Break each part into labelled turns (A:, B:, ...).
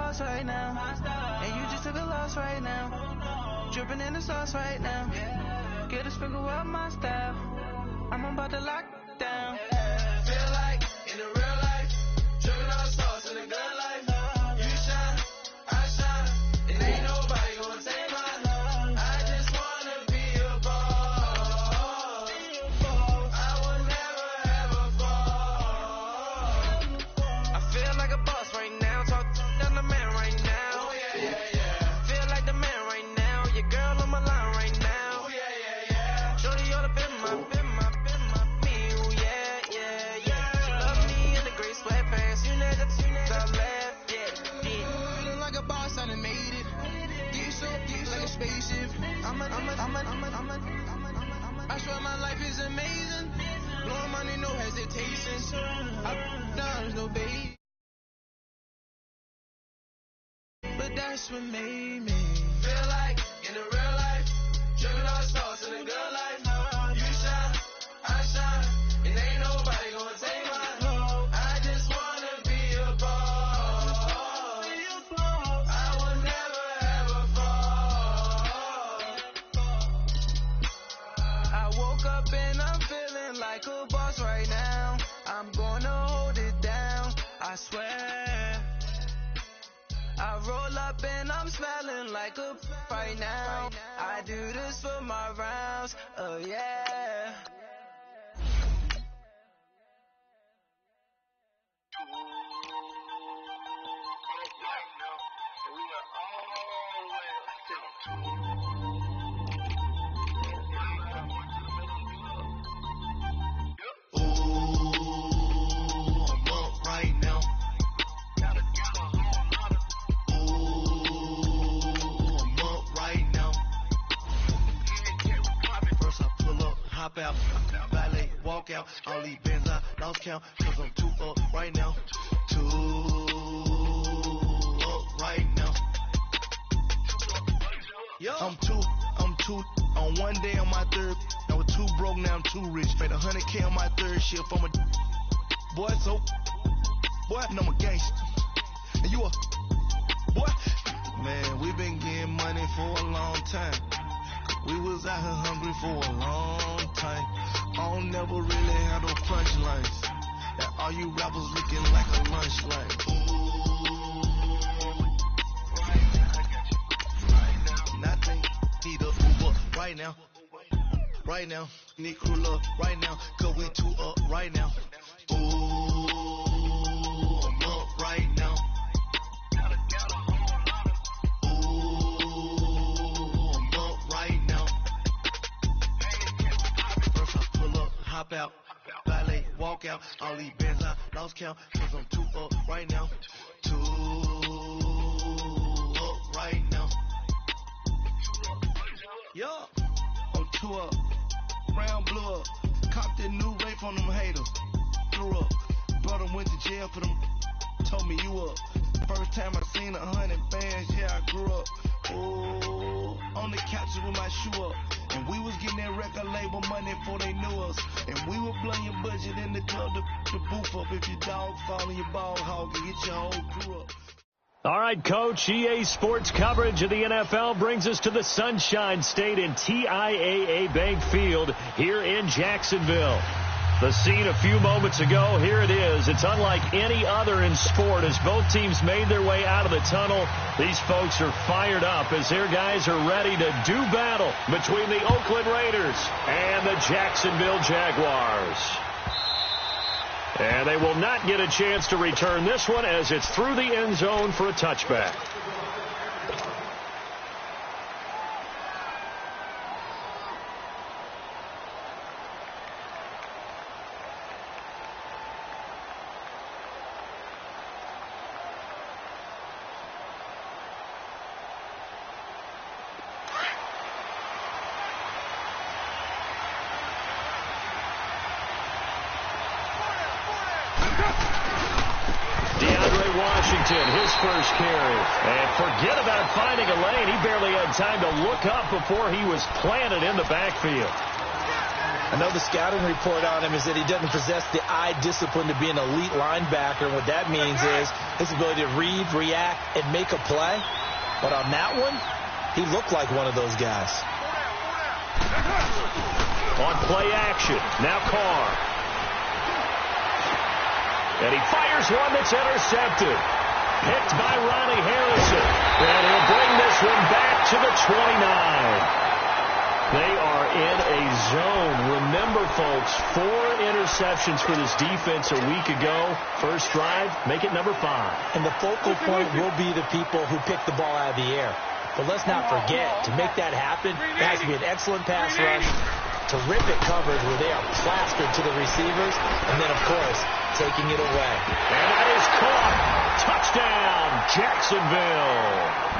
A: boss right now. And you just took a loss right now. Dripping in the sauce right now. Get a sprinkle of my style. I'm about to lock down.
B: Feel like in the real life, dripping all the sauce in the good life. You shine, I shine, and ain't nobody gonna take mine. I just wanna be a boss. I will never ever fall.
A: I feel like a boss right now. Talk to the man right now.
B: Oh yeah, yeah, yeah.
A: Feel like the man right now. Your girl on my line right now.
B: Oh yeah, yeah, yeah.
A: Shorty all up in my me. Ooh, yeah, yeah, yeah. She love me in the gray sweatpants. You never left, yeah.
B: Feeling like a boss, I done made it. Get so like a spaceship. I swear my life is amazing. Blowing money, no hesitation. There's no baby. But that's what made me feel like in the real life, dripping all the sauce in the good life. You shine, I shine, and ain't nobody gonna take mine. I just wanna be a boss. I will never ever fall.
A: I woke up and I'm feeling like a boss right now. I'm gonna hold it down, I swear. I roll up and I'm smelling like a right now. I do this for my rounds, oh yeah.
B: Out, valet, walk out, all these bands I lost count, cause I'm too up right now, too up right now. Yo. I'm two, on one day on my third, I was too broke, now I'm too rich, made 100K on my third shift from a boy, so, boy, and I'm a gangster, and you a, boy, man, we been getting money for a long time. We was out here hungry for a long time. I don't never really have no punchlines. That all you rappers looking like a lunch line. Nothing. Need a Uber right now. Right now. Need crew up right now. Cause we too up right now. Ooh, I'm up right now. Hop out, valet, walk out, all these bands I lost count, cause I'm too up right now, too up right now. Yo, I'm too up, round blew up, copped that new rape on them haters, threw up, brother went to jail for them, told me you up, first time I seen 100 bands, yeah I grew up, ooh, on the couches with my shoe up. And we was getting that record label money before they knew us. And we were blowing your budget in the club to boof up. If your dog fall in your ball hog and get your whole crew up.
C: All right, Coach, EA Sports coverage of the NFL brings us to the Sunshine State in TIAA Bank Field here in Jacksonville. The scene a few moments ago, here it is. It's unlike any other in sport as both teams made their way out of the tunnel. These folks are fired up as their guys are ready to do battle between the Oakland Raiders and the Jacksonville Jaguars. And they will not get a chance to return this one as it's through the end zone for a touchback. His first carry. And forget about finding a lane. He barely had time to look up before he was planted in the backfield.
D: I know the scouting report on him is that he doesn't possess the eye discipline to be an elite linebacker. And what that means is his ability to read, react, and make a play. But on that one, he looked like one of those guys.
C: On play action, now Carr. And he fires one that's intercepted. Picked by Ronnie Harrison. And he'll bring this one back to the 29. They are in a zone. Remember, folks, 4 interceptions for this defense a week ago. First drive, make it number 5.
D: And the focal point will be the people who pick the ball out of the air. But let's not forget, to make that happen, there has to be an excellent pass rush, terrific coverage where they are plastered to the receivers, and then, of course, taking it away.
C: And that is caught. Touchdown, Jacksonville.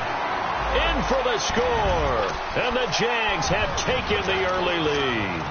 C: In for the score, and the Jags have taken the early lead.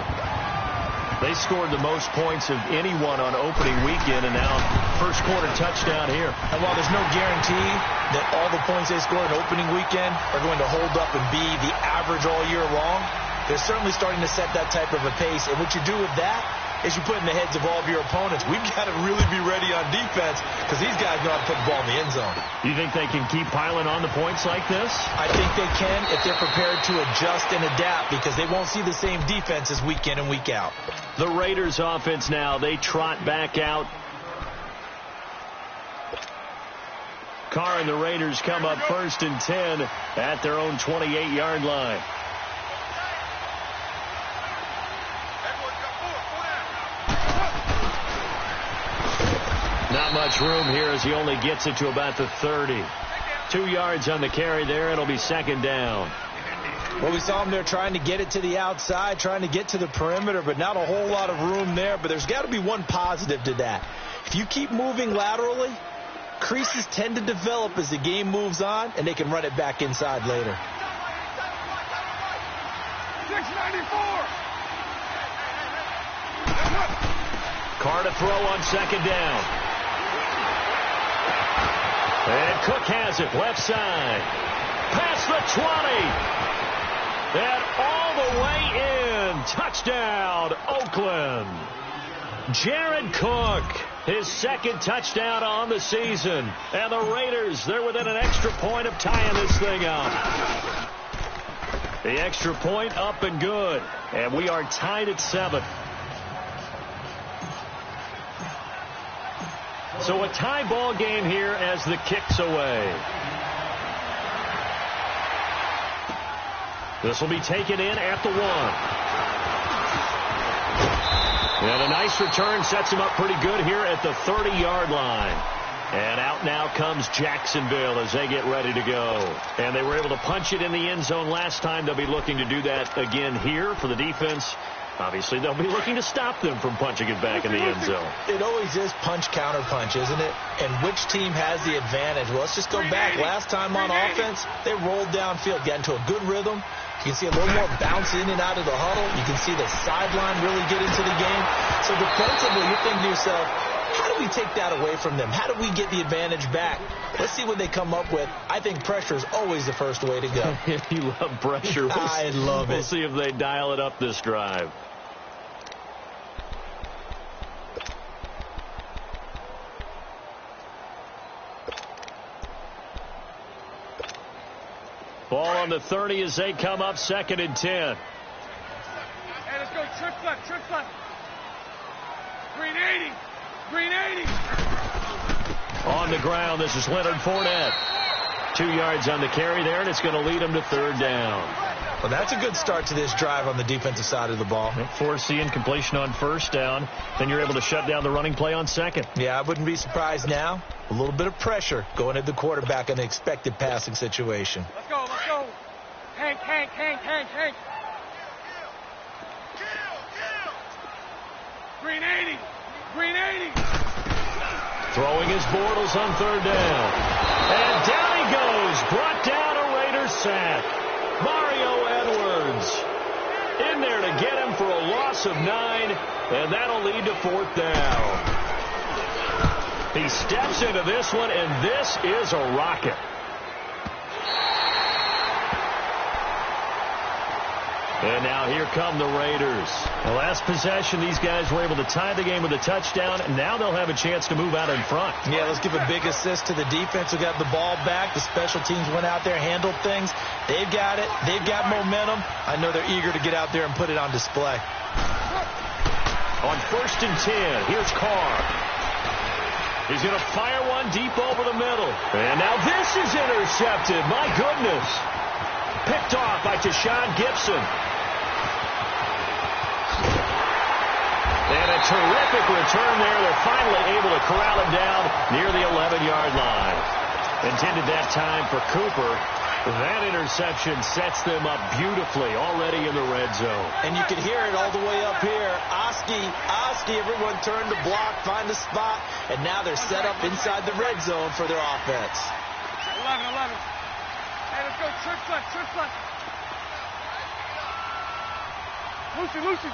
C: They scored the most points of anyone on opening weekend, and now first quarter touchdown here.
D: And while there's no guarantee that all the points they score in opening weekend are going to hold up and be the average all year long, they're certainly starting to set that type of a pace. And what you do with that is you put in the heads of all of your opponents, we've got to really be ready on defense because these guys know how to put the ball in the end zone.
C: You think they can keep piling on the points like this?
D: I think they can if they're prepared to adjust and adapt because they won't see the same defenses week in and week out.
C: The Raiders offense now, they trot back out. Carr and the Raiders come up 1st and 10 at their own 28-yard line. Not much room here as he only gets it to about the 30. 2 yards on the carry there. It'll be 2nd down.
D: Well, we saw him there trying to get it to the outside, trying to get to the perimeter, but not a whole lot of room there. But there's got to be one positive to that. If you keep moving laterally, creases tend to develop as the game moves on, and they can run it back inside later.
A: 694.
C: Carr to throw on 2nd down. And Cook has it, left side. Past the 20. And all the way in. Touchdown, Oakland. Jared Cook, his 2nd touchdown on the season. And the Raiders, they're within an extra point of tying this thing up. The extra point up and good. And we are tied at 7. So a tie ball game here as the kick's away. This will be taken in at the 1. And a nice return sets him up pretty good here at the 30-yard line. And out now comes Jacksonville as they get ready to go. And they were able to punch it in the end zone last time. They'll be looking to do that again here for the defense. Obviously, they'll be looking to stop them from punching it back in the end zone.
D: It always is punch, counter punch, isn't it? And which team has the advantage? Well, let's just go back. Last time on offense, they rolled downfield, got into a good rhythm. You can see a little more bounce in and out of the huddle. You can see the sideline really get into the game. So defensively, you're thinking to yourself, how do we take that away from them? How do we get the advantage back? Let's see what they come up with. I think pressure is always the first way to go.
C: You love pressure.
D: I love it.
C: We'll see if they dial it up this drive. Ball on the 30 as they come up 2nd and 10.
A: Hey, let's go. Trick left. Green 80. Green 80.
C: On the ground, this is Leonard Fournette. 2 yards on the carry there, and it's going to lead them to 3rd down.
D: Well, that's a good start to this drive on the defensive side of the ball.
C: Force the incompletion on 1st down. Then you're able to shut down the running play on 2nd.
D: Yeah, I wouldn't be surprised now. A little bit of pressure going at the quarterback in the expected passing situation.
A: Let's go. Hank. Green 80.
C: Throwing his Bortles on 3rd down. And down he goes. Brought down a Raiders sack. Mario Edwards in there to get him for a loss of 9, and that'll lead to 4th down. He steps into this one, and this is a rocket. And now here come the Raiders. The last possession, these guys were able to tie the game with a touchdown, and now they'll have a chance to move out in front.
D: Yeah, let's give a big assist to the defense who got the ball back. The special teams went out there, handled things. They've got it. They've got momentum. I know they're eager to get out there and put it on display.
C: On 1st and 10, here's Carr. He's going to fire one deep over the middle. And now this is intercepted. My goodness. Picked off by Tashawn Gibson. And a terrific return there. They're finally able to corral him down near the 11-yard line. Intended that time for Cooper. That interception sets them up beautifully already in the red zone.
D: And you can hear it all the way up here. Oski, everyone turned to block, find a spot, and now they're set up inside the red zone for their offense.
E: 11. Hey, let's go. Trick left. Lucy.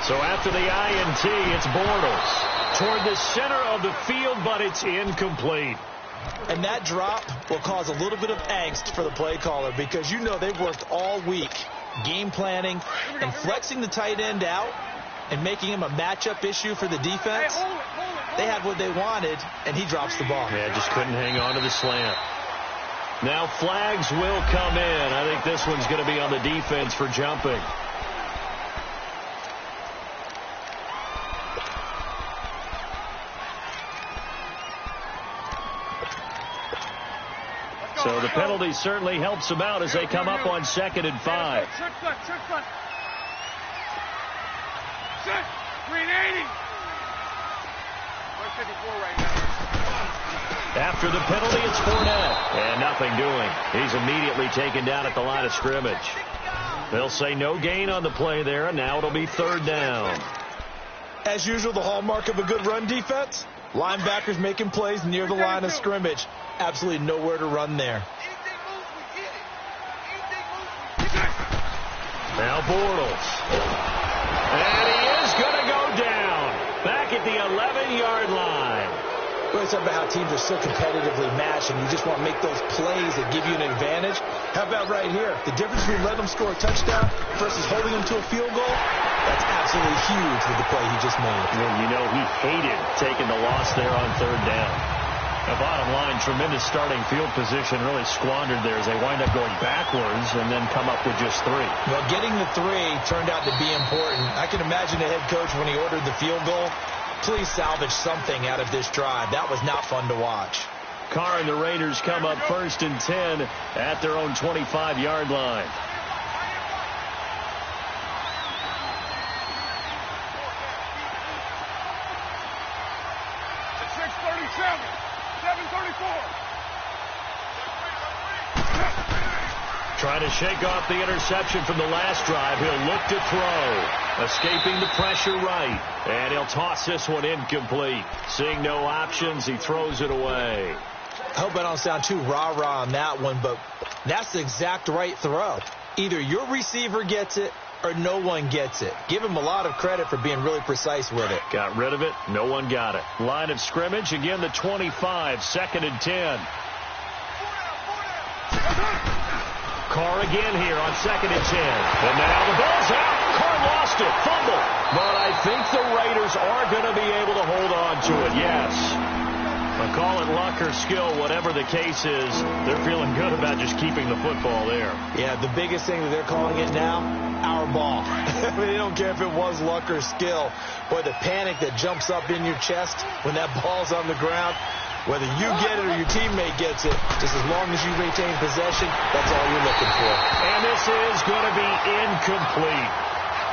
C: So after the INT, it's Bortles toward the center of the field, but it's incomplete.
D: And that drop will cause a little bit of angst for the play caller because you know they've worked all week game planning and flexing the tight end out and making him a matchup issue for the defense. They had what they wanted, and he drops the ball.
C: Yeah, just couldn't hang on to the slant. Now flags will come in. I think this one's going to be on the defense for jumping. So the penalty certainly helps them out as they come up on 2nd and 5.
E: Trick left. 380. 154 right now.
C: After the penalty, it's Fournette. And nothing doing. He's immediately taken down at the line of scrimmage. They'll say no gain on the play there, and now it'll be 3rd down.
D: As usual, the hallmark of a good run defense, linebackers making plays near the line of scrimmage. Absolutely nowhere to run there.
C: Now Bortles. And he is going to go down. Back at the 11-yard line.
D: We're talking about how teams are so competitively matched, and you just want to make those plays that give you an advantage. How about right here? The difference between letting them score a touchdown versus holding them to a field goal, that's absolutely huge with the play he just made.
C: Well, you know, he hated taking the loss there on 3rd down. The bottom line, tremendous starting field position, really squandered there as they wind up going backwards and then come up with just 3.
D: Well, getting the 3 turned out to be important. I can imagine the head coach when he ordered the field goal. Please salvage something out of this drive. That was not fun to watch.
C: Carr and the Raiders come up 1st and 10 at their own 25-yard line. Trying to shake off the interception from the last drive. He'll look to throw. Escaping the pressure right. And he'll toss this one incomplete. Seeing no options, he throws it away.
D: I hope I don't sound too rah-rah on that one, but that's the exact right throw. Either your receiver gets it or no one gets it. Give him a lot of credit for being really precise with it.
C: Got rid of it. No one got it. Line of scrimmage. Again, the 25. 2nd and 10. Carr again here on 2nd and 10. And now the ball's out. Carr lost it. Fumble. But I think the Raiders are going to be able to hold on to it. Yes. But call it luck or skill, whatever the case is, they're feeling good about just keeping the football there.
D: Yeah, the biggest thing that they're calling it now, our ball. I mean, they don't care if it was luck or skill. Boy, the panic that jumps up in your chest when that ball's on the ground, whether you get it or your teammate gets it, just as long as you retain possession, that's all you're looking for.
C: And this is going to be incomplete.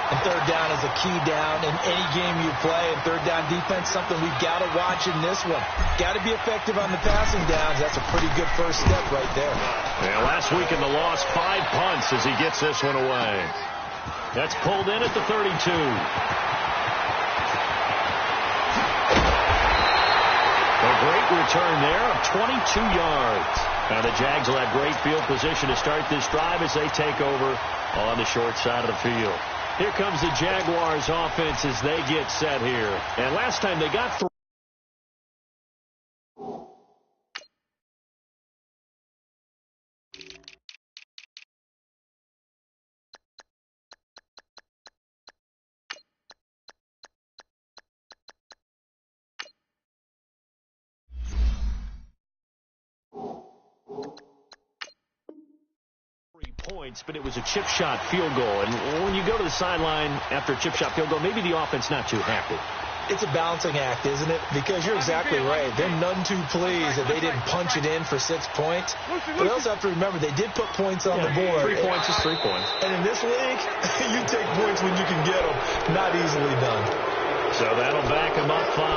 D: And 3rd down is a key down in any game you play. And 3rd down defense, something we've got to watch in this one. Got to be effective on the passing downs. That's a pretty good first step right there.
C: Yeah, last week in the loss, 5 punts as he gets this one away. That's pulled in at the 32. A great return there of 22 yards. Now the Jags will have great field position to start this drive as they take over on the short side of the field. Here comes the Jaguars offense as they get set here. And last time they got 3. points, but it was a chip shot field goal. And when you go to the sideline after a chip shot field goal, maybe the offense not too happy.
D: It's a balancing act, isn't it? Because you're exactly right. They're none too pleased that they didn't punch it in for 6 points. But you also have to remember they did put points on the board.
C: 3 points is 3 points.
D: And in this league, you take points when you can get them. Not easily done.
C: So that'll back them up 5.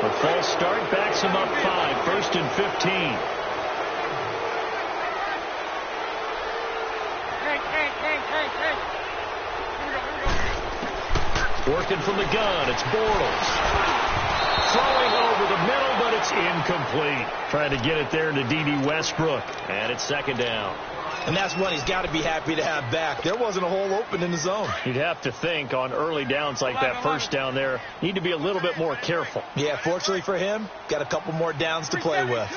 C: A false start backs them up 5. First and 15. Working from the gun, it's Bortles. Throwing over the middle, but it's incomplete. Trying to get it there to D.D. Westbrook. And it's second down.
D: And that's one he's got to be happy to have back. There wasn't a hole open in the zone.
C: You'd have to think on early downs like that first down there, need to be a little bit more careful.
D: Yeah, fortunately for him, got a couple more downs to play with.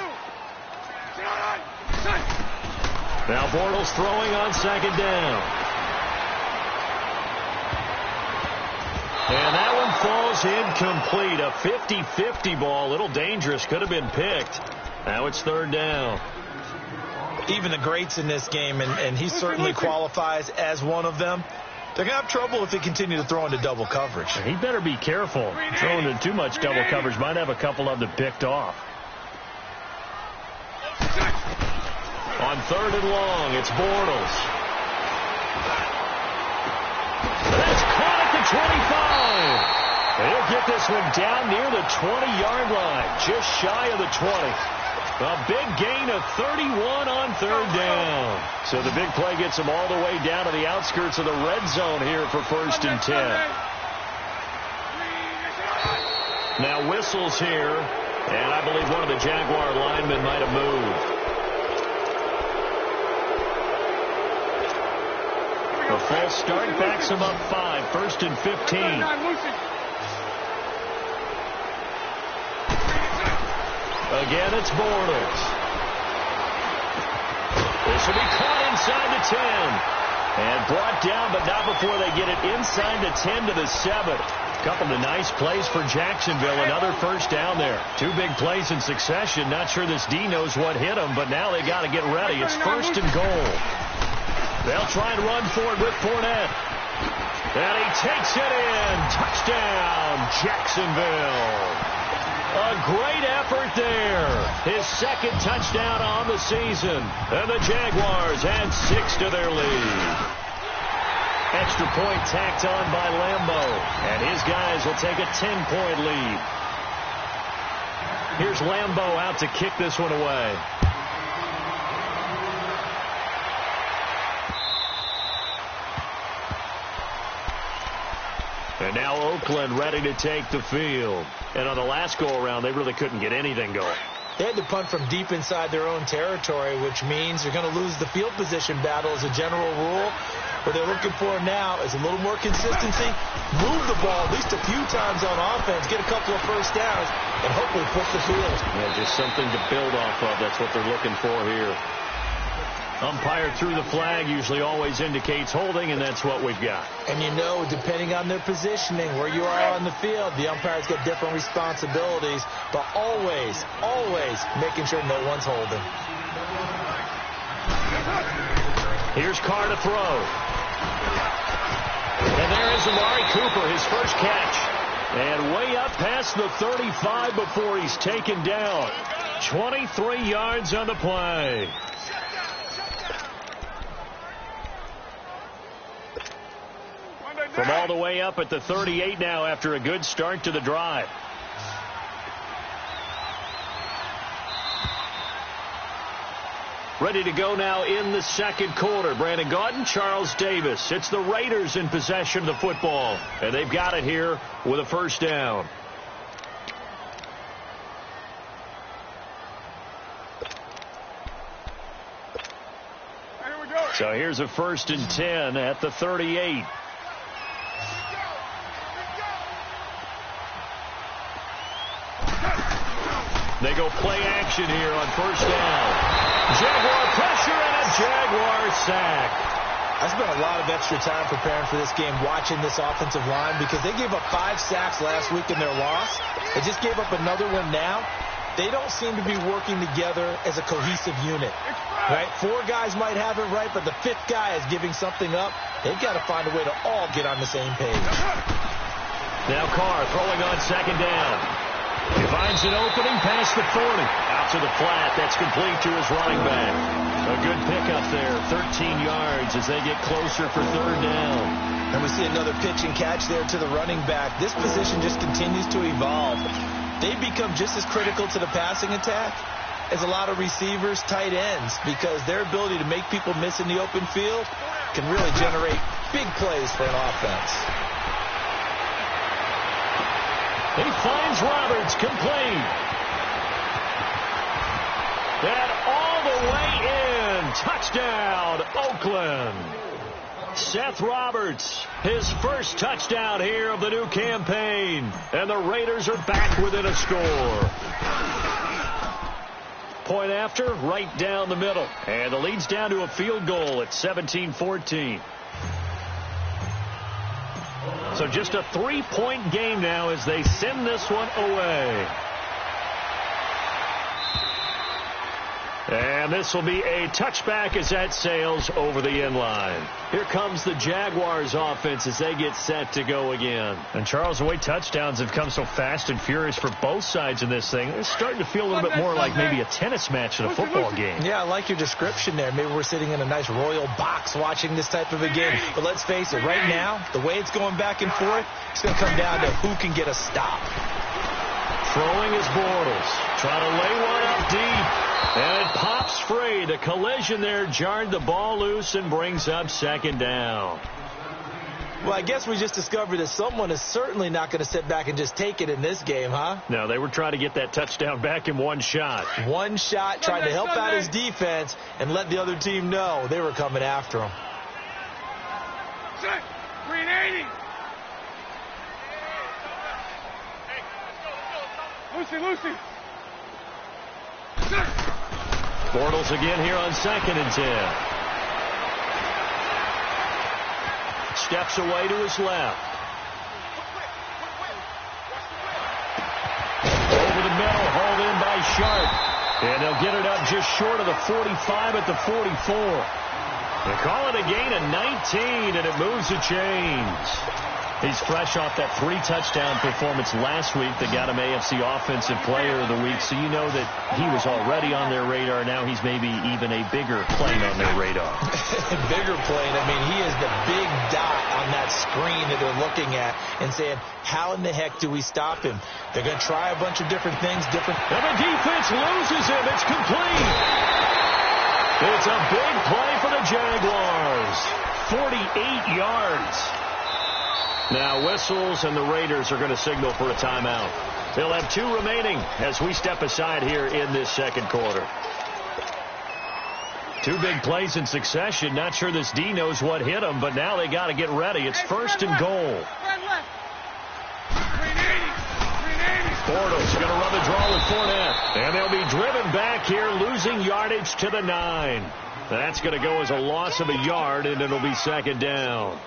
C: Now Bortles throwing on second down. And that one falls incomplete. A 50-50 ball. A little dangerous. Could have been picked. Now it's third down.
D: Even the greats in this game, and he certainly qualifies as one of them, they're going to have trouble if they continue to throw into double coverage.
C: He better be careful. Throwing into too much double coverage might have a couple of them picked off. On third and long, it's Bortles. That's caught at the 25. He'll get this one down near the 20-yard line, just shy of the 20. A big gain of 31 on third down. So the big play gets them all the way down to the outskirts of the red zone here for first and 10. Now whistles here, and I believe one of the Jaguar linemen might have moved. A false start backs him up 5, first and 15. Again, it's Bortles. This will be caught inside the 10. And brought down, but not before they get it inside the 10 to the 7. A couple of nice plays for Jacksonville. Another first down there. 2 big plays in succession. Not sure this D knows what hit them, but now they got to get ready. It's first and goal. They'll try and run for it with Fournette. And he takes it in. Touchdown, Jacksonville. A great effort there. His second touchdown on the season. And the Jaguars add 6 to their lead. Extra point tacked on by Lambeau. And his guys will take a 10-point lead. Here's Lambeau out to kick this one away. And now Oakland ready to take the field. And on the last go-around, they really couldn't get anything going.
D: They had to punt from deep inside their own territory, which means they're going to lose the field position battle as a general rule. What they're looking for now is a little more consistency, move the ball at least a few times on offense, get a couple of first downs, and hopefully push the field.
C: Yeah, just something to build off of. That's what they're looking for here. Umpire threw the flag, usually always indicates holding, and that's what we've got.
D: And you know, depending on their positioning, where you are on the field, the umpires get different responsibilities, but always, always making sure no one's holding.
C: Here's Carr to throw. And there is Amari Cooper, his first catch. And way up past the 35 before he's taken down. 23 yards on the play. From all the way up at the 38 now after a good start to the drive. Ready to go now in the second quarter. Brandon Gaudin, Charles Davis. It's the Raiders in possession of the football. And they've got it here with a first down. So here's a first and 10 at the 38. They go play action here on first down. Jaguar pressure and a Jaguar sack.
D: I spent a lot of extra time preparing for this game watching this offensive line because they gave up 5 sacks last week in their loss. They just gave up another one now. they don't seem to be working together as a cohesive unit. Right? 4 guys might have it right, but the 5th guy is giving something up. They've got to find a way to all get on the same page.
C: Now Carr throwing on second down. He finds an opening past the 40. Out to the flat. That's complete to his running back. A good pickup there. 13 yards as they get closer for third down.
D: And we see another pitch and catch there to the running back. This position just continues to evolve. They've become just as critical to the passing attack as a lot of receivers, tight ends, because their ability to make people miss in the open field can really generate big plays for an offense.
C: He finds Roberts, complete. And all the way in. Touchdown, Oakland. Seth Roberts, his first touchdown here of the new campaign. And the Raiders are back within a score. Point after, right down the middle. And the lead's down to a field goal at 17-14. So just a 3-point game now as they send this one away. And this will be a touchback as that sails over the end line. Here comes the Jaguars offense as they get set to go again. And Charles, the way touchdowns have come so fast and furious for both sides in this thing, it's starting to feel a little bit more like maybe a tennis match in a football game.
D: Yeah, I like your description there. Maybe we're sitting in a nice royal box watching this type of a game. But let's face it, right now, the way it's going back and forth, it's going to come down to who can get a stop.
C: Throwing is Bortles. Trying to lay one up deep. And it pops free. The collision there jarred the ball loose and brings up second down.
D: Well, I guess we just discovered that someone is certainly not going to sit back and just take it in this game, huh?
C: No, they were trying to get that touchdown back in one shot.
D: One shot, trying to help out his defense and let the other team know they were coming after him.
E: 380. Lucy.
C: Bortles again here on 2nd and 10. Steps away to his left. Over the middle, hauled in by Sharp. And they'll get it up just short of the 45 at the 44. They call it a gain of 19, and it moves the chains. He's fresh off that 3-touchdown performance last week that got him AFC Offensive Player of the Week, so you know that he was already on their radar. Now he's maybe even a bigger plane on their radar.
D: Bigger plane. I mean, he is the big dot on that screen that they're looking at and saying, how in the heck do we stop him? They're going to try a bunch of different things. And
C: the defense loses him. It's complete. It's a big play for the Jaguars. 48 yards. Now whistles, and the Raiders are going to signal for a timeout. They'll have 2 remaining as we step aside here in this second quarter. 2 big plays in succession. Not sure this D knows what hit him, but now they got to get ready. It's 1st and goal. Bortles going to run the draw with Fournette. And they'll be driven back here, losing yardage to the 9. That's going to go as a loss of a yard, and it'll be 2nd down.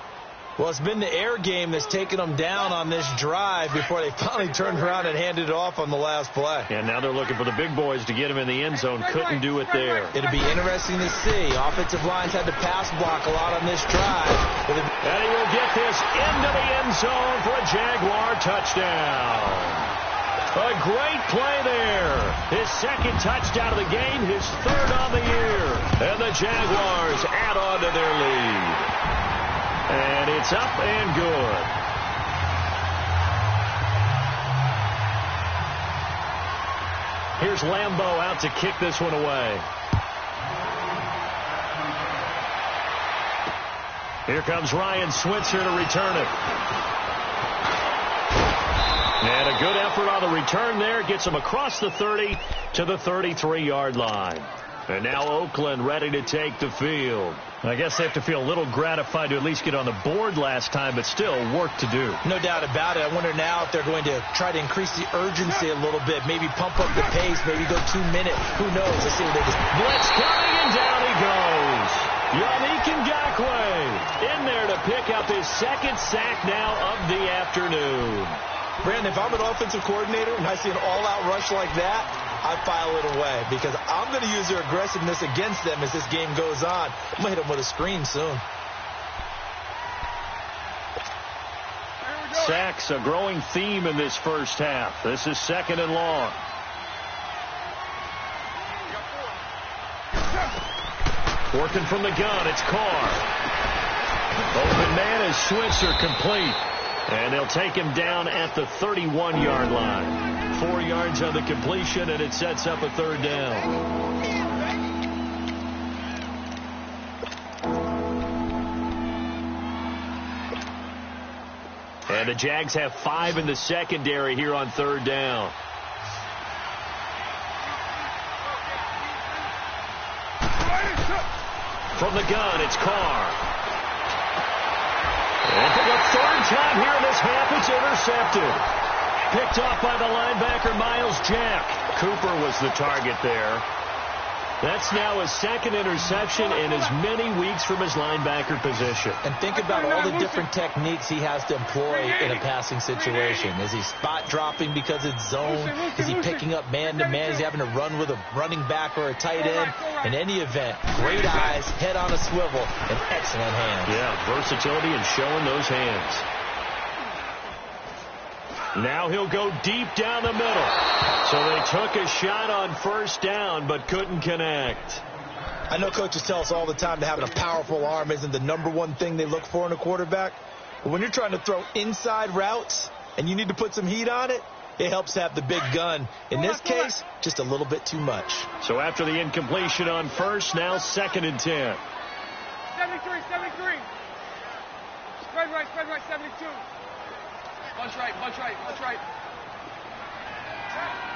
D: Well, it's been the air game that's taken them down on this drive before they finally turned around and handed it off on the last play.
C: And now they're looking for the big boys to get him in the end zone. Couldn't do it there.
D: It'll be interesting to see. Offensive lines had to pass block a lot on this drive.
C: And he will get this into the end zone for a Jaguar touchdown. A great play there. His 2nd touchdown of the game, his 3rd on the year. And the Jaguars add on to their lead. And it's up and good. Here's Lambeau out to kick this one away. Here comes Ryan Switzer to return it. And a good effort on the return there. Gets him across the 30 to the 33-yard line. And now Oakland ready to take the field. I guess they have to feel a little gratified to at least get on the board last time, but still work to do.
D: No doubt about it. I wonder now if they're going to try to increase the urgency a little bit, maybe pump up the pace, maybe go 2 minutes. Who knows? Let's see what they just...
C: Blitz coming, and down he goes. Yannick Ngakoue in there to pick up his 2nd sack now of the afternoon.
D: Brandon, if I'm an offensive coordinator and I see an all-out rush like that, I file it away because I'm going to use their aggressiveness against them as this game goes on. I'm going to hit them with a screen soon.
C: Sacks, a growing theme in this first half. This is 2nd and long. Working from the gun, it's Carr. Open man is Switzer, complete. And they'll take him down at the 31-yard line. 4 yards on the completion, and it sets up a 3rd down. And the Jags have 5 in the secondary here on 3rd down. From the gun, it's Carr. And for the 3rd time here in this half, it's intercepted. Picked off by the linebacker, Miles Jack. Cooper was the target there. That's now his 2nd interception in as many weeks from his linebacker position.
D: And think about all the different techniques he has to employ in a passing situation. Is he spot dropping because it's zone? Is he picking up man-to-man? Is he having to run with a running back or a tight end? In any event, great eyes, head on a swivel, and excellent hands.
C: Yeah, versatility and showing those hands. Now he'll go deep down the middle. So they took a shot on 1st down, but couldn't connect.
D: I know coaches tell us all the time that having a powerful arm isn't the #1 thing they look for in a quarterback. But when you're trying to throw inside routes and you need to put some heat on it, it helps to have the big gun. In this case, just a little bit too much.
C: So after the incompletion on 1st, now 2nd and 10.
E: 73. Spread right, 72. Bunch right.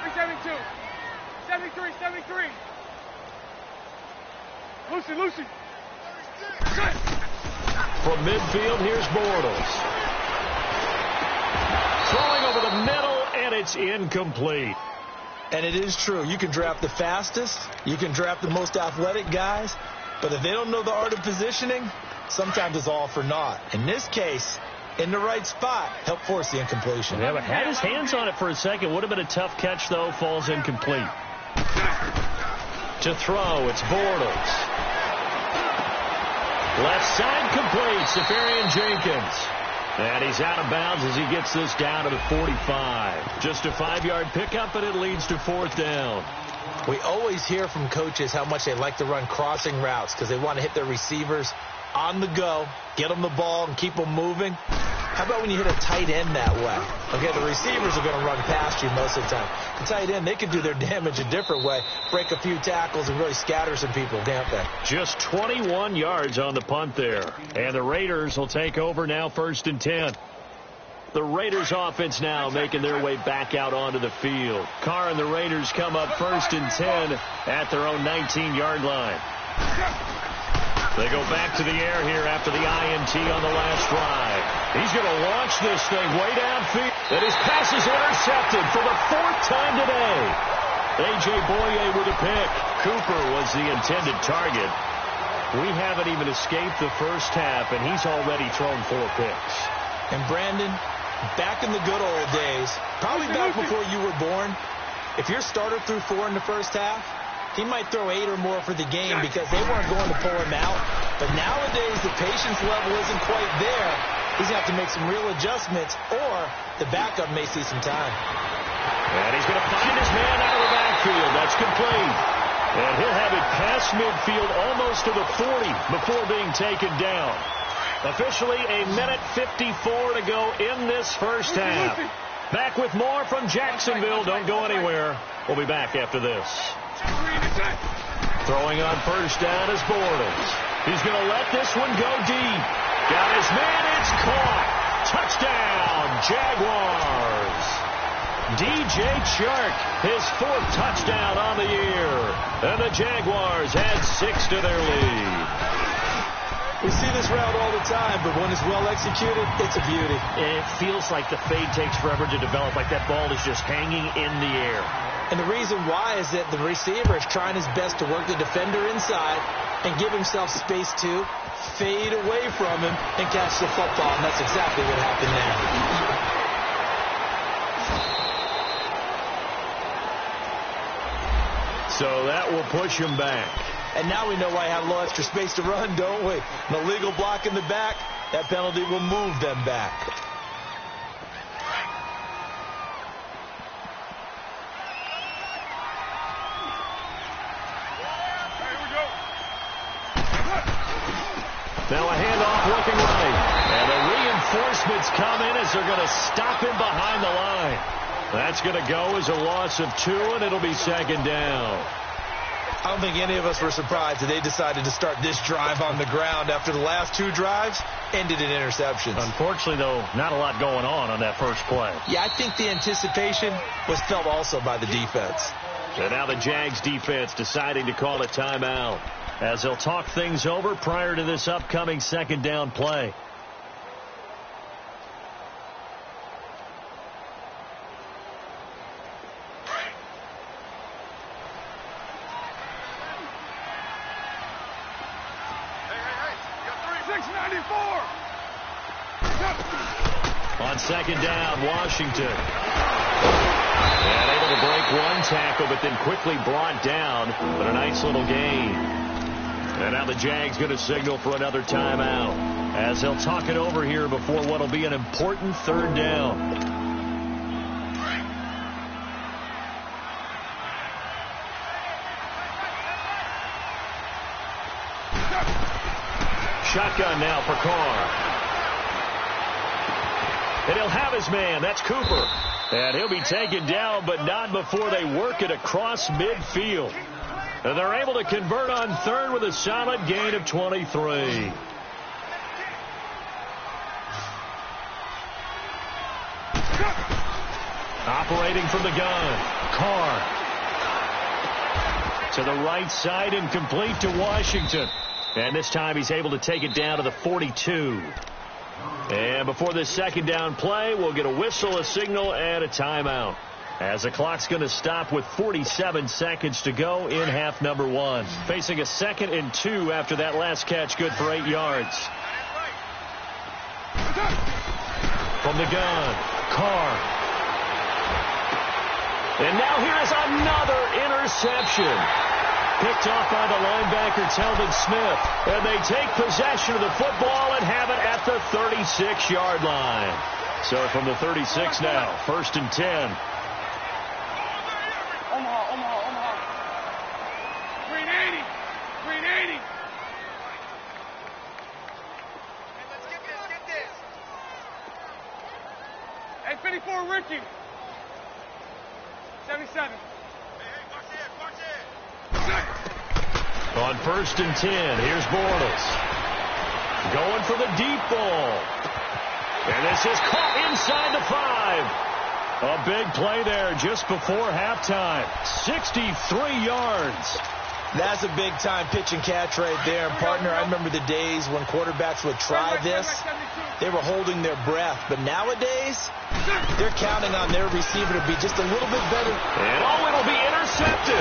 E: 372. 73. Lucy.
C: From midfield, here's Bortles. Throwing over the middle, and it's incomplete.
D: And it is true. You can draft the fastest. You can draft the most athletic guys. But if they don't know the art of positioning, sometimes it's all for naught. In this case, in the right spot, help force the incompletion.
C: Yeah, but had his hands on it for a second. Would have been a tough catch, though. Falls incomplete. To throw, it's Bortles. Left side complete, Safarian Jenkins. And he's out of bounds as he gets this down to the 45. Just a 5-yard pickup, and it leads to 4th down.
D: We always hear from coaches how much they like to run crossing routes because they want to hit their receivers on the go, get them the ball, and keep them moving. How about when you hit a tight end that way? Okay, the receivers are going to run past you most of the time. The tight end, they can do their damage a different way, break a few tackles, and really scatter some people, can't they?
C: Just 21 yards on the punt there. And the Raiders will take over now 1st and 10. The Raiders offense now making their way back out onto the field. Carr and the Raiders come up 1st and 10 at their own 19-yard line. They go back to the air here after the INT on the last drive. He's going to launch this thing way downfield. And his pass is intercepted for the 4th time today. A.J. Boye with a pick. Cooper was the intended target. We haven't even escaped the first half, and he's already thrown 4 picks.
D: And Brandon, back in the good old days, probably back before you were born, if your starter threw 4 in the first half, he might throw 8 or more for the game because they weren't going to pull him out. But nowadays, the patience level isn't quite there. He's going to have to make some real adjustments, or the backup may see some time.
C: And he's going to find his man out of the backfield. That's complete. And he'll have it past midfield almost to the 40 before being taken down. Officially a minute 54 to go in this first half. Back with more from Jacksonville. Don't go anywhere. We'll be back after this. Throwing on 1st down is Bortles. He's going to let this one go deep. Got his man. It's caught. Touchdown, Jaguars. DJ Chark, his 4th touchdown on the year. And the Jaguars add 6 to their lead.
D: We see this route all the time, but when it's well executed, it's a beauty.
C: It feels like the fade takes forever to develop, like that ball is just hanging in the air.
D: And the reason why is that the receiver is trying his best to work the defender inside and give himself space to fade away from him and catch the football, and that's exactly what happened there.
C: So that will push him back.
D: And now we know why I have a little extra space to run, don't we? An illegal block in the back, that penalty will move them back.
C: Now a handoff looking right. And the reinforcements come in as they're going to stop him behind the line. That's going to go as a loss of 2, and it'll be second down.
D: I don't think any of us were surprised that they decided to start this drive on the ground after the last 2 drives ended in interceptions.
C: Unfortunately, though, not a lot going on that first play.
D: Yeah, I think the anticipation was felt also by the defense.
C: And now the Jags defense deciding to call a timeout as they'll talk things over prior to this upcoming second down play. On second down, Washington. And able to break one tackle, but then quickly brought down. But a nice little gain. And now the Jags going to signal for another timeout as they'll talk it over here before what will be an important third down. Shotgun now for Carr. And he'll have his man. That's Cooper. And he'll be taken down, but not before they work it across midfield. And they're able to convert on third with a solid gain of 23. Operating from the gun, Carr. To the right side and complete to Washington. And this time he's able to take it down to the 42. And before this second down play, we'll get a whistle, a signal, and a timeout. As the clock's going to stop with 47 seconds to go in half number 1. Facing a 2nd and 2 after that last catch, good for 8 yards. From the gun, Carr. And now here is another interception. Picked off by the linebacker, Telvin Smith. And they take possession of the football and have it at the 36-yard line. So from the 36 now, 1st and 10.
E: Omaha. Green 80. Hey, let's get this. Hey, 54, Ricky. 77.
C: On 1st and 10, here's Bortles. Going for the deep ball. And this is caught inside the 5. A big play there just before halftime. 63 yards.
D: That's a big-time pitch and catch right there. Partner, I remember the days when quarterbacks would try this. They were holding their breath. But nowadays, they're counting on their receiver to be just a little bit better.
C: And it'll be intercepted.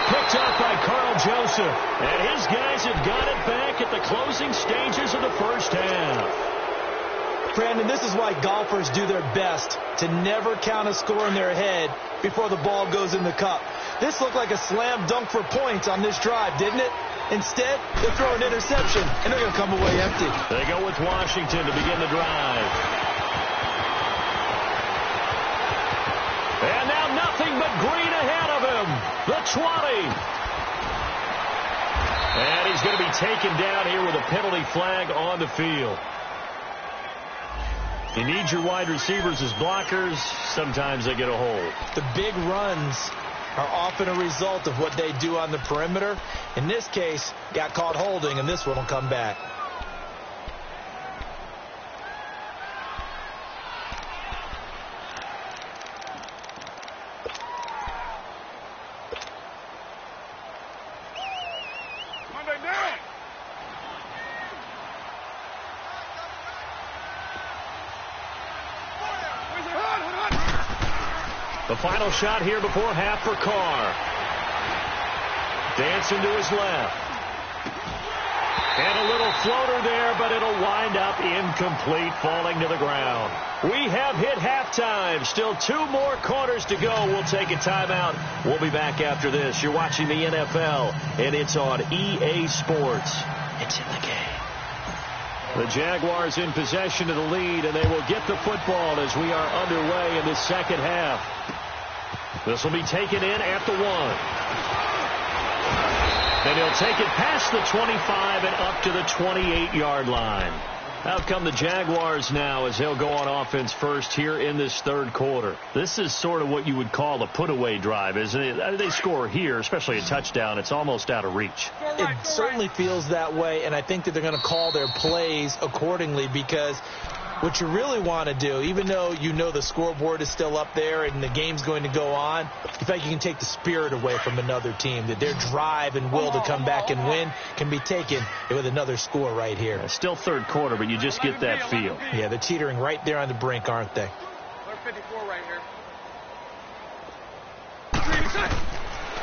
C: Picked up by Carl Joseph. And his guys have got it back at the closing stages of the first half.
D: Brandon, this is why golfers do their best to never count a score in their head before the ball goes in the cup. This looked like a slam dunk for points on this drive, didn't it? Instead, they throw an interception, and they're going to come away empty.
C: They go with Washington to begin the drive. And now nothing but green ahead of him. The 20. And he's going to be taken down here with a penalty flag on the field. You need your wide receivers as blockers. Sometimes they get a hold.
D: The big runs are often a result of what they do on the perimeter. In this case, got caught holding, and this one will come back.
C: The final shot here before half for Carr. Dancing to his left. And a little floater there, but it'll wind up incomplete, falling to the ground. We have hit halftime. Still 2 more quarters to go. We'll take a timeout. We'll be back after this. You're watching the NFL, and it's on EA Sports. It's in the game. The Jaguars in possession of the lead, and they will get the football as we are underway in the second half. This will be taken in at the 1. And he'll take it past the 25 and up to the 28-yard line. Out come the Jaguars now as they'll go on offense first here in this third quarter. This is sort of what you would call a put-away drive, isn't it? They score here, especially a touchdown. It's almost out of reach.
D: It certainly feels that way, and I think that they're going to call their plays accordingly because what you really want to do, even though you know the scoreboard is still up there and the game's going to go on, in fact, you can take the spirit away from another team, that their drive and will to come back and win can be taken with another score right here.
C: Yeah, still third quarter, but you just get that feel.
D: Yeah, they're teetering right there on the brink, aren't they?
E: 54 right here.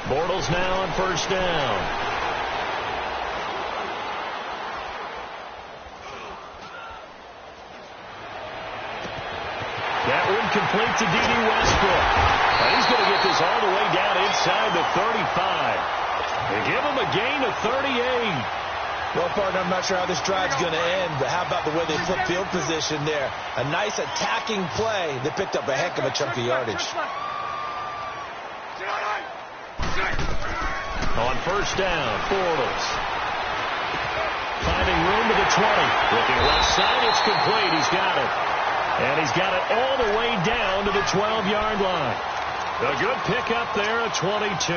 C: Bortles now on first down. That one complete to D.D. Westbrook. And he's going to get this all the way down inside the 35. They give him a gain of 38.
D: Well, partner, I'm not sure how this drive's going to end, but how about the way they flip field position there? A nice attacking play that picked up a heck of a chunk of yardage.
C: On first down, Bortles. Finding room to the 20. Looking left side, it's complete. He's got it. And he's got it all the way down to the 12-yard line. A good pickup there at 22.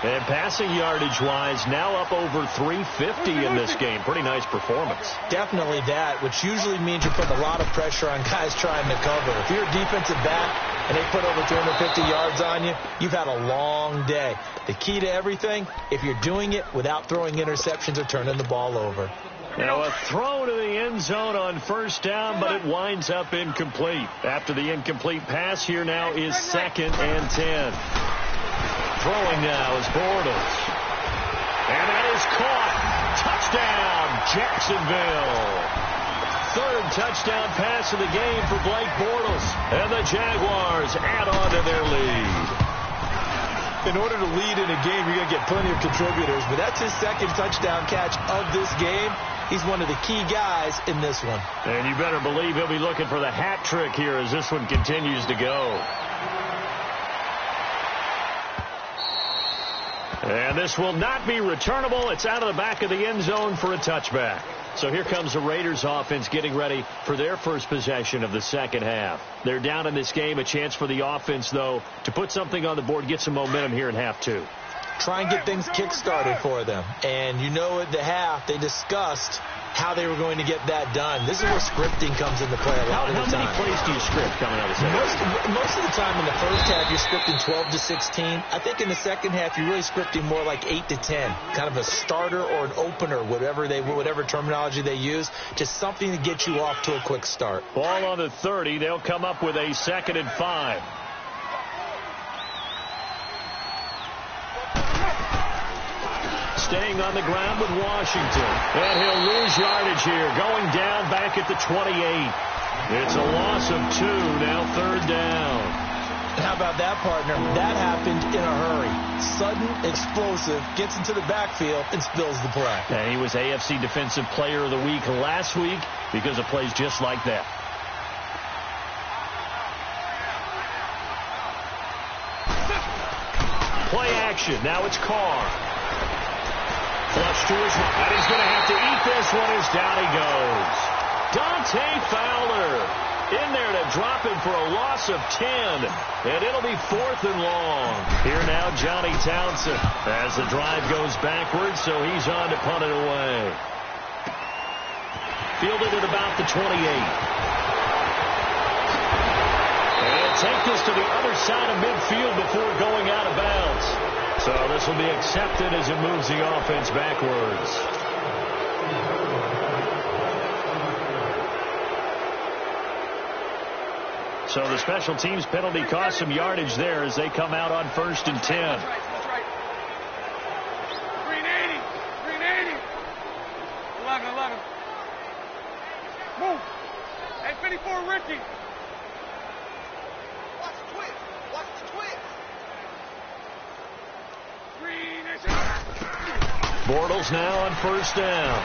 C: And passing yardage-wise, now up over 350 in this game. Pretty nice performance.
D: Definitely that, which usually means you're putting a lot of pressure on guys trying to cover. If you're a defensive back and they put over 250 yards on you, you've had a long day. The key to everything, if you're doing it without throwing interceptions or turning the ball over.
C: Now a throw to the end zone on first down, but it winds up incomplete. After the incomplete pass, here now is 2nd and 10. Throwing now is Bortles. And that is caught. Touchdown, Jacksonville. Third touchdown pass of the game for Blake Bortles. And the Jaguars add on to their lead.
D: In order to lead in a game, you're going to get plenty of contributors, but that's his 2nd touchdown catch of this game. He's one of the key guys in this one.
C: And you better believe he'll be looking for the hat trick here as this one continues to go. And this will not be returnable. It's out of the back of the end zone for a touchback. So here comes the Raiders offense getting ready for their first possession of the second half. They're down in this game. A chance for the offense, though, to put something on the board, get some momentum here in half 2.
D: Try and get things kick-started for them. And you know at the half, they discussed how they were going to get that done. This is where scripting comes into play a lot of the time.
C: How many plays do you script coming out of the second half?
D: Most of the time in the first half, you're scripting 12 to 16. I think in the second half, you're really scripting more like 8 to 10. Kind of a starter or an opener, whatever terminology they use. Just something to get you off to a quick start.
C: Ball on the 30. They'll come up with a 2nd and 5. Staying on the ground with Washington. And he'll lose yardage here. Going down back at the 28. It's a loss of 2. Now 3rd down.
D: How about that, partner? That happened in a hurry. Sudden, explosive, gets into the backfield, and spills the play.
C: And he was AFC Defensive Player of the Week last week because of plays just like that. Play action. Now it's Carr. Flush to his right. He's going to have to eat this one as down he goes. Dante Fowler in there to drop him for a loss of 10. And it'll be 4th and long. Here now, Johnny Townsend as the drive goes backwards, so he's on to punt it away. Fielded at about the 28. And take this to the other side of midfield before going out of bounds. So this will be accepted as it moves the offense backwards. So the special teams penalty cost some yardage there as they come out on 1st and 10.
E: That's right. 380. Move. Hey, 54, Ricky.
B: Watch the twist. Watch the twist.
E: Green is
C: Bortles now on first down.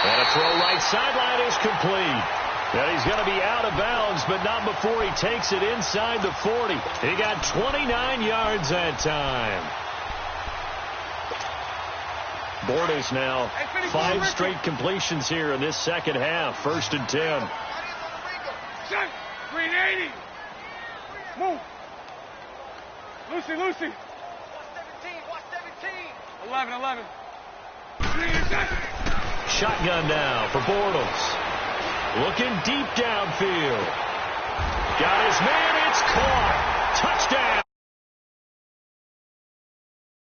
C: And a throw right sideline is complete. And he's going to be out of bounds, but not before he takes it inside the 40. He got 29 yards that time. Bortles now 5 straight completions here in this second half. 1st and 10.
E: Shut. Green 80. Move. Lucy.
B: Watch 17. Watch 17.
E: 11. Green is shut.
C: Shotgun now for Bortles. Looking deep downfield. Got his man. It's caught. Touchdown.